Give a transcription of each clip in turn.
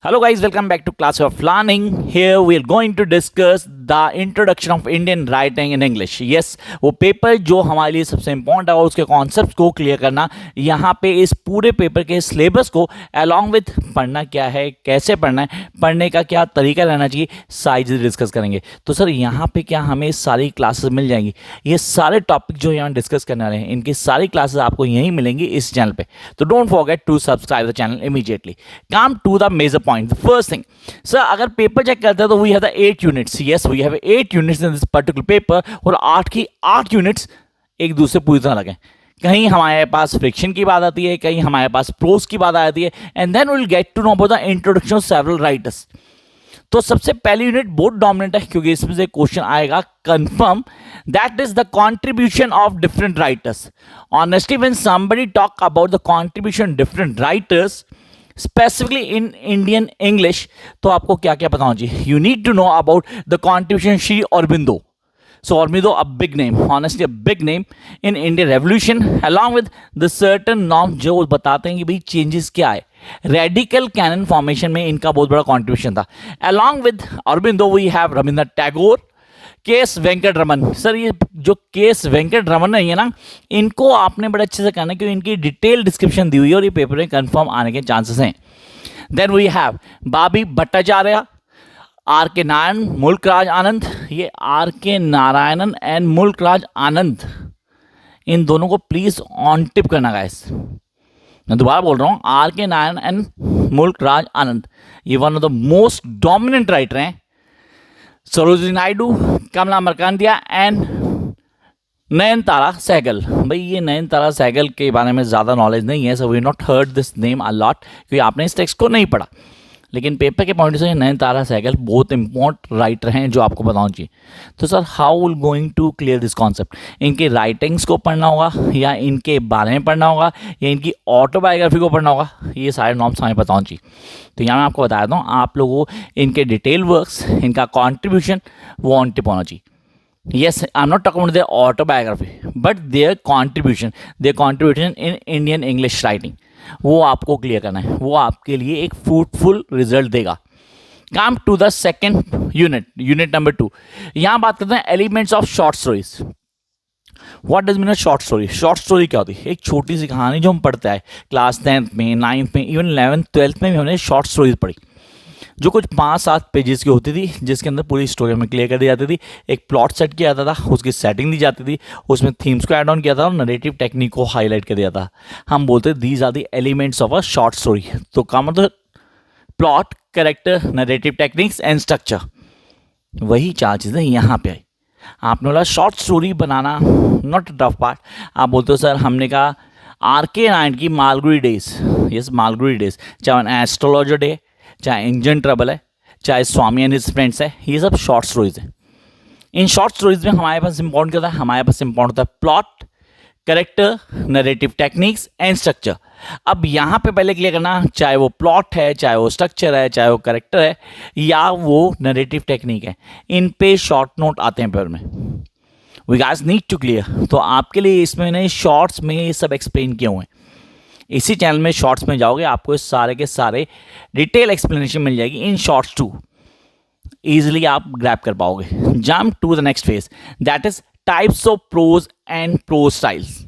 Hello guys, welcome back to Class of Learning. Here we are going to discuss the introduction of Indian writing in English. Yes, वो paper जो हमारे लिए सबसे important है और उसके कॉन्सेप्ट को क्लियर करना, यहाँ पे इस पूरे पेपर के सिलेबस को अलॉन्ग विथ पढ़ना क्या है, कैसे पढ़ना है, पढ़ने का क्या तरीका रहना चाहिए, सारी चीज़ें डिस्कस करेंगे। तो सर यहाँ पे क्या हमें सारी क्लासेस मिल जाएंगी? ये सारे टॉपिक जो यहाँ डिस्कस करने वाले हैं, इनकी सारी क्लासेस आपको यहीं मिलेंगी इस चैनल पे। तो don't forget to subscribe the channel immediately. Come to the major point. First thing, sir, अगर पेपर चेक करते हैं तो we have the 8 units. Yes, we have 8 units in this particular paper और 8 की 8 यूनिट्स एक दूसरे पूरी तरह लगे। कहीं हमारे पास फ्रिक्शन की बात आती है, कहीं हमारे पास प्रोज की बात आती है, and then will get to know about the introduction of several writers. तो सबसे पहली यूनिट बहुत डोमिनेंट है क्योंकि इसमें से क्वेश्चन आएगा confirm that is the contribution of different writers. Honestly when somebody talk about the contribution different writers specifically in Indian English, तो आपको क्या क्या पता होना चाहिए? You need to know about the contribution Shri Aurobindo. So Aurobindo a big name, honestly a big name in Indian revolution along with the certain norm जो बताते हैं कि भाई चेंजेस क्या है। रेडिकल कैनन फॉर्मेशन में इनका बहुत बड़ा कॉन्ट्रीब्यूशन था। Along with Aurobindo we have Rabindranath Tagore, K S Venkat Raman. Sir ये जो केएस वेंकट रमन है ना, इनको आपने बड़े अच्छे से करना है क्योंकि इनकी डिटेल डिस्क्रिप्शन दी हुई है और ये पेपर में कंफर्म आने के चांसेस हैं। Then we have Babi Bhattacharya, R K Narayan, Mulkraj Anand. ये R K Narayanan and Mulkraj Anand, इन दोनों को प्लीज ऑन टिप करना गाइस। मैं दोबारा बोल रहा हूँ, are K Narayan and Mulkraj Anand, ये one of the most dominant writer हैं। सरोजिनी नायडू, कमला मरकांडिया एंड नयनतारा सहगल। भाई ये नयनतारा सहगल के बारे में ज़्यादा नॉलेज नहीं है, so we not heard this name a lot क्योंकि आपने इस टेक्स्ट को नहीं पढ़ा, लेकिन पेपर के पॉइंट से नयनतारा सहगल बहुत इंपॉर्टेंट राइटर हैं जो आपको बताना चाहिए। तो sir how will going to clear this concept? इनके राइटिंग्स को पढ़ना होगा या इनके बारे में पढ़ना होगा या इनकी ऑटोबायोग्राफी को पढ़ना होगा, ये सारे नॉर्म्स हमें पता होना चाहिए। तो यहाँ मैं आपको बता देता हूँ, आप लोगों को इनके डिटेल वर्क्स, इनका कॉन्ट्रीब्यूशन वो ऑन टिप होना चाहिए। Yes, I'm not talking about their autobiography, but their contribution in Indian English writing, वो आपको क्लियर करना है, वो आपके लिए एक फ्रूटफुल रिजल्ट देगा। Come to the second unit number 2। यहाँ बात करते हैं elements of short stories. What does mean a short story? Short story क्या होती है? एक छोटी सी कहानी जो हम पढ़ते हैं क्लास 10th में, 9th में, इवन 11th 12th में भी हमने शॉर्ट स्टोरीज पढ़ी, जो कुछ 5-7 पेजेस की होती थी, जिसके अंदर पूरी स्टोरी में क्लियर कर दी जाती थी। एक प्लॉट सेट किया जाता था, उसकी सेटिंग दी जाती थी, उसमें थीम्स को ऐड ऑन किया था और नरेटिव टेक्निक को हाईलाइट कर दिया था। हम बोलते these are the elements of a short story. तो का मतलब plot, character, narrative techniques and structure, वही 4 चीज़ें यहाँ पे आई। आपने बोला शॉर्ट स्टोरी बनाना नॉट अ टफ पार्ट। आप बोलते हो सर हमने कहा आर के नारायण की Malgudi days. Yes, Malgudi days, चाहे एस्ट्रोलॉजर डे, चाहे इंजन ट्रबल है, चाहे स्वामी एंड हिज फ्रेंड्स है, ये सब शॉर्ट स्टोरीज हैं। इन शॉर्ट स्टोरीज में हमारे पास इंपॉर्टेंट क्या होता है? हमारे पास इंपॉर्टेंट होता है plot, character, narrative techniques and structure. अब यहाँ पे पहले क्लियर करना, चाहे वो प्लॉट है, चाहे वो स्ट्रक्चर है, चाहे वो कैरेक्टर है या वो नरेटिव टेक्निक है, इन पे शॉर्ट नोट आते हैं पेपर में। We guys need to clear. तो आपके लिए इसमें मैंने शॉर्ट्स में ये सब एक्सप्लेन किए हुए हैं। इसी चैनल में शॉर्ट्स में जाओगे आपको इस सारे के सारे डिटेल एक्सप्लेनेशन मिल जाएगी इन शॉर्ट्स टू, ईजिली आप ग्रैब कर पाओगे। Jump to the next phase, that is types of prose and prose styles.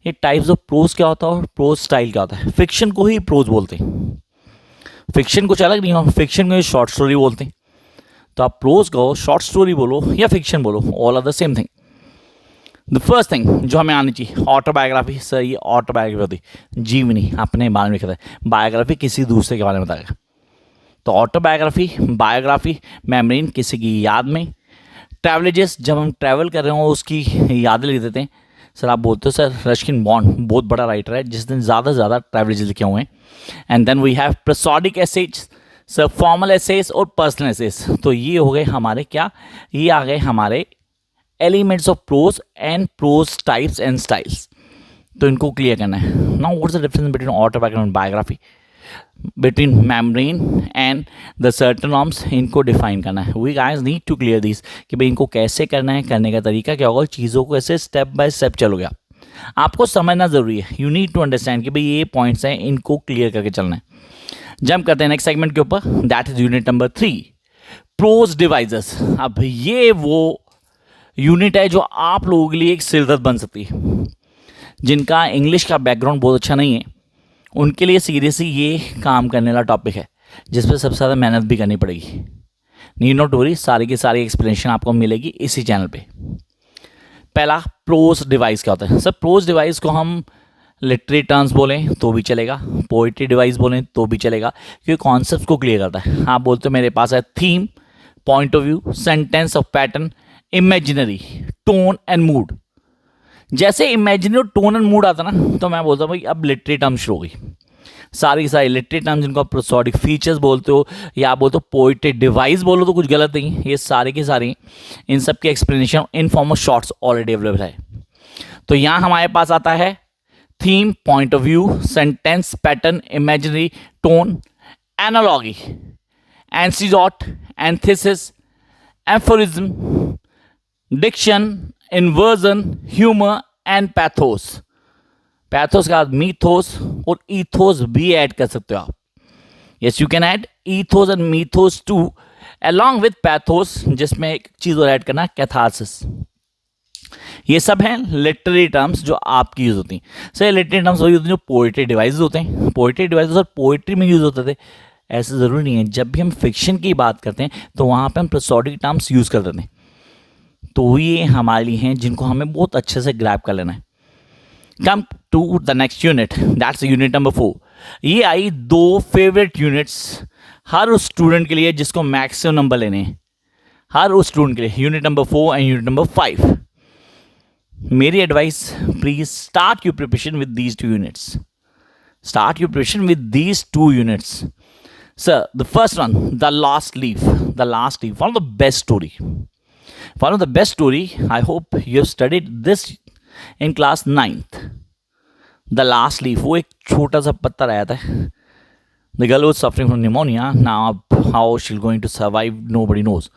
ये टाइप्स ऑफ प्रोज क्या होता है और प्रोज स्टाइल क्या होता है? फिक्शन को ही प्रोज बोलते हैं, फिक्शन कुछ अलग नहीं हो, फिक्शन को शॉर्ट स्टोरी बोलते हैं। तो आप प्रोज कहो, शॉर्ट स्टोरी बोलो या फिक्शन बोलो, all are the same thing. The first thing जो हमें आनी चाहिए, ऑटोबायोग्राफी। सर ये ऑटोबायोग्राफी होती, जीवनी अपने बारे में लिखा है, बायोग्राफी किसी दूसरे के बारे में बताएगा। तो ऑटोबायोग्राफी, बायोग्राफी, मेमोरीन किसी की याद में, ट्रैवलेजेस जब हम ट्रैवल कर रहे हो उसकी यादें लिख देते हैं। सर आप बोलते हो सर रस्किन बॉन्ड बहुत बड़ा राइटर है जिसने ज़्यादा से ज़्यादा ट्रैवलेजेस लिखे हुए हैं। And then we have prosodic essays, sir formal essays और पर्सनल एसेज। तो ये हो गए हमारे क्या, ये आ गए हमारे elements of prose and prose types and styles. तो इनको क्लियर करना है। Now what's the difference between autobiography and biography, between memoir and the certain norms, इनको डिफाइन करना है। We guys need to clear this कि भाई इनको कैसे करना है, करने का तरीका क्या होगा, चीज़ों को ऐसे स्टेप बाय स्टेप चलोगे आपको समझना ज़रूरी है। यू नीड टू अंडरस्टैंड कि भाई ये पॉइंट्स हैं, इनको क्लियर करके चलना है। जंप करते हैं नेक्स्ट सेगमेंट के ऊपर, that is unit number 3, prose devices. अब ये वो यूनिट है जो आप लोगों के लिए एक सिरदर्द बन सकती है। जिनका इंग्लिश का बैकग्राउंड बहुत अच्छा नहीं है उनके लिए सीरियसली ये काम करने वाला टॉपिक है, जिस पर सबसे ज़्यादा मेहनत भी करनी पड़ेगी। नीड नॉट वरी, सारी की सारी एक्सप्लेनेशन आपको मिलेगी इसी चैनल पे। पहला, प्रोज डिवाइस क्या होता है? सर प्रोज डिवाइस को हम लिटरेरी टर्म्स बोलें तो भी चलेगा, पोइट्री डिवाइस बोलें तो भी चलेगा, क्योंकि कॉन्सेप्ट को क्लियर करता है। आप बोलते हो मेरे पास है theme, point of view, sentence of pattern, imaginary, tone and mood. जैसे इमेजिनरी, टोन एंड मूड आता ना तो मैं बोलता हूँ भाई अब लिटरेरी टर्म शुरू हो गई। सारी लिटरेरी टर्म जिनको आप प्रोसोडिक फीचर्स बोलते हो या आप बोलते हो पोइट्री डिवाइस बोलो तो कुछ गलत नहीं है। ये सारे के सारे इन सब की explanation in form of shorts already available है। तो यहाँ हमारे पास आता है theme, point of view, sentence, pattern, imaginary, tone, analogy, anecdote, antithesis, aphorism, diction, inversion, humour and pathos. Pathos के बाद मीथोस और ईथोस भी ऐड कर सकते हो आप। Yes, you can add ethos and mythos to along with pathos, जिसमें एक चीज और ऐड करना, कैथारसिस। ये सब हैं लिटरेरी टर्म्स जो आपकी यूज होती हैं। सर लिटरेरी टर्म्स वही होती हैं जो पोइट्री डिवाइस होते हैं। पोइट्री डिवाइस सर पोइट्री में यूज होते थे, ऐसा ज़रूरी नहीं है। जब भी हम फिक्शन की बात करते हैं तो वहाँ पे हम प्रोसोडिक टर्म्स यूज़ कर देते हैं। तो ये हमारे लिए हैं जिनको हमें बहुत अच्छे से ग्रैब कर लेना है। Come to the next unit, that's unit number 4। ये आई 2 फेवरेट यूनिट्स हर उस स्टूडेंट के लिए जिसको मैक्सिमम नंबर लेने हैं, हर उस स्टूडेंट के लिए, unit number 4 and unit number 5। मेरी advice, please start your preparation with these 2 units. Start your preparation with these 2 units. Sir, the first one, The Last Leaf. The Last Leaf, one of the best story. One of the best story. I hope you have studied this in class 9th. The Last Leaf. वो एक छोटा सा पत्थर आया था. The girl was suffering from pneumonia. Now how she's going to survive, nobody knows.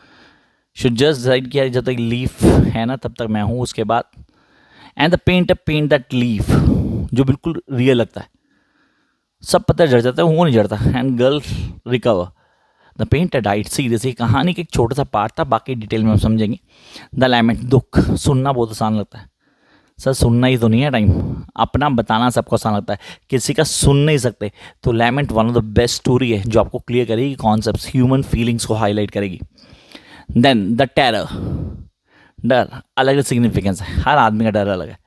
Should just decide किया जब तक लीफ है ना तब तक मैं हूँ, उसके बाद and the painter paint that leaf जो बिल्कुल रियल लगता है. सब पत्थर जड़ जाता है, वो नहीं जड़ता। And girl recover, the painter diet. Seriously कहानी का एक छोटा सा पार्ट था, बाकी डिटेल में हम समझेंगे। द लैमेंट, दुख। सुनना बहुत आसान लगता है सर, सुनना ही तो नहीं है टाइम, अपना बताना सबको आसान लगता है, किसी का सुन नहीं सकते। तो lament one of the best story है जो आपको क्लियर करेगी कॉन्सेप्ट्स, ह्यूमन फीलिंग्स को हाईलाइट करेगी। देन द टेरर, डर अलग सिग्निफिकेंस है, हर आदमी का डर अलग है।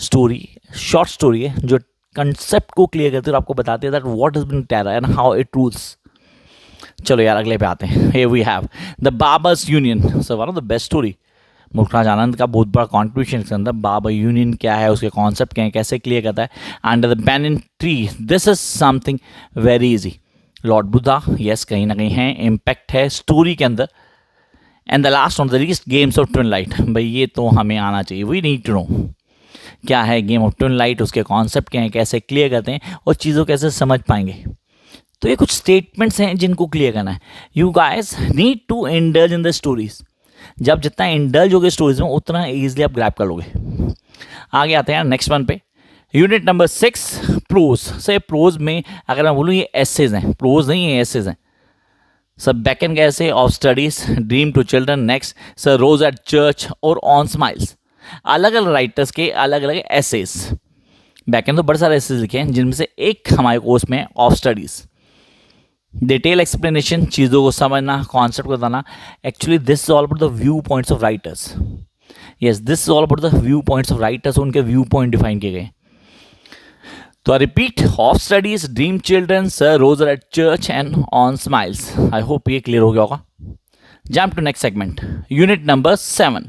स्टोरी शॉर्ट स्टोरी है जो कंसेप्ट को क्लियर करते हैं और आपको बताते हैं that what is been terror and how it rules. चलो यार अगले पे आते हैं। Here we have the barber's union. So one of the best story, Mulk Raj Anand का बहुत बड़ा कॉन्ट्रीब्यूशन इसके अंदर। बाबर यूनियन क्या है, उसके कॉन्सेप्ट क्या है, कैसे क्लियर करता है। Under the banyan tree, this is something very easy. Lord Buddha, yes कहीं ना कहीं है, इम्पैक्ट है स्टोरी के अंदर। And the last on the least, games of twin light. भाई ये तो हमें आना चाहिए, वी नीड टू नो क्या है गेम ऑफ ट्विन लाइट, उसके कॉन्सेप्ट क्या हैं, कैसे क्लियर करते हैं और चीज़ों कैसे समझ पाएंगे। तो ये कुछ स्टेटमेंट्स हैं जिनको क्लियर करना है। You guys need to indulge in the stories. जब जितना इंडल्ज होगे स्टोरीज में उतना ईजिली आप ग्रैब कर लोगे। आगे आते हैं नेक्स्ट वन पे, यूनिट नंबर 6, प्रोज। से प्रोज में अगर मैं बोलूँ ये एसेज हैं, प्रोज नहीं है एसेज हैं। सब बैकन का essay of studies, dream to children, next sir rose at church और ऑन स्माइल्स। अलग अलग राइटर्स के अलग अलग एसेस। बैकएंड तो बड़े सारे एसेस लिखे हैं जिनमें से एक हमारे कोर्स में ऑफ स्टडीज। डिटेल एक्सप्लेनेशन, चीज़ों को समझना, कॉन्सेप्ट को बताना। Actually this is all about the view points of writers. Yes, this is all about the view points of writers, उनके व्यू पॉइंट डिफाइन किए गए। तो repeat, of studies, dream children, sir rose at church and on smiles. I hope ये clear हो गया होगा। Jump to next segment, unit number 7,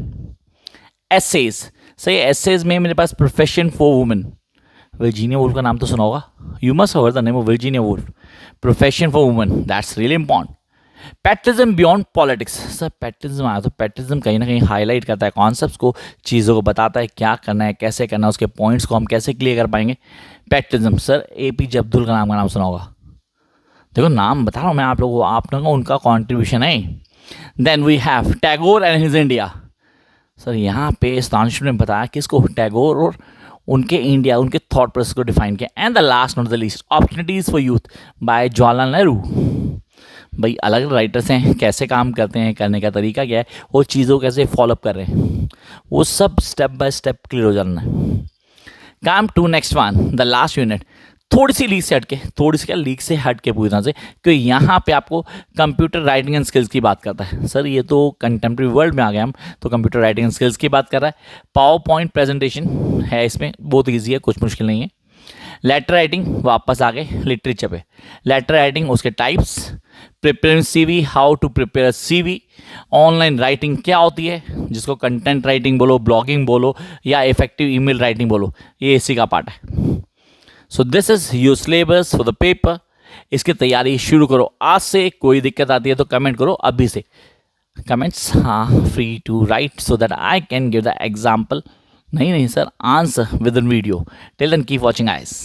essays. सही, essays में मेरे पास profession for women. Virginia Woolf का नाम तो सुना होगा, you must have heard the name of Virginia Woolf. Profession for women, that's really important. Patriotism beyond politics. Sir patriotism आया तो पैट्रिज्म कहीं ना कहीं हाईलाइट करता है कॉन्सेप्ट्स को, चीज़ों को बताता है क्या करना है, कैसे करना है, उसके पॉइंट्स को हम कैसे क्लियर कर पाएंगे। पैट्रिज्म, सर APJ अब्दुल कलाम का नाम सुना होगा। देखो नाम बता रहा हूँ मैं आप लोगों को, आप लोगों का उनका कॉन्ट्रीब्यूशन है। Then we have Tagore and his India. Sir यहाँ पे स्टानिश ने बताया किसको, टैगोर और उनके इंडिया, उनके थॉट प्रोसेस को डिफाइन किया। And the last not the least, opportunities for youth by Jawaharlal Nehru. भाई अलग अलग राइटर्स हैं, कैसे काम करते हैं, करने का तरीका क्या है, वो चीज़ों को कैसे फॉलोअप कर रहे हैं, वो सब स्टेप बाय स्टेप क्लियर हो जाना है। Come to next one, the last unit. थोड़ी सी लीक से हटके, थोड़ी सी क्या लीक से हट के पूरी तरह से, क्योंकि यहाँ पे आपको कंप्यूटर राइटिंग एंड स्किल्स की बात करता है। सर ये तो कंटेम्प्रेरी वर्ल्ड में आ गए हम, तो कंप्यूटर राइटिंग एंड स्किल्स की बात कर रहा है। पावर पॉइंट प्रेजेंटेशन है इसमें, बहुत ईजी है, कुछ मुश्किल नहीं है। लेटर राइटिंग, वापस आ गए लिटरेचर पे। लेटर राइटिंग, उसके types, preparing CV, how to prepare CV, online writing क्या होती है, जिसको कंटेंट राइटिंग बोलो, ब्लॉगिंग बोलो, या इफेक्टिव ईमेल राइटिंग बोलो, ये इसी का पार्ट है। So this is your syllabus for the paper. इसकी तैयारी शुरू करो आज से। कोई दिक्कत आती है तो कमेंट करो अभी से। कमेंट्स हाँ free to write so that I can give the example. नहीं sir, answer within video. Till then keep watching ice.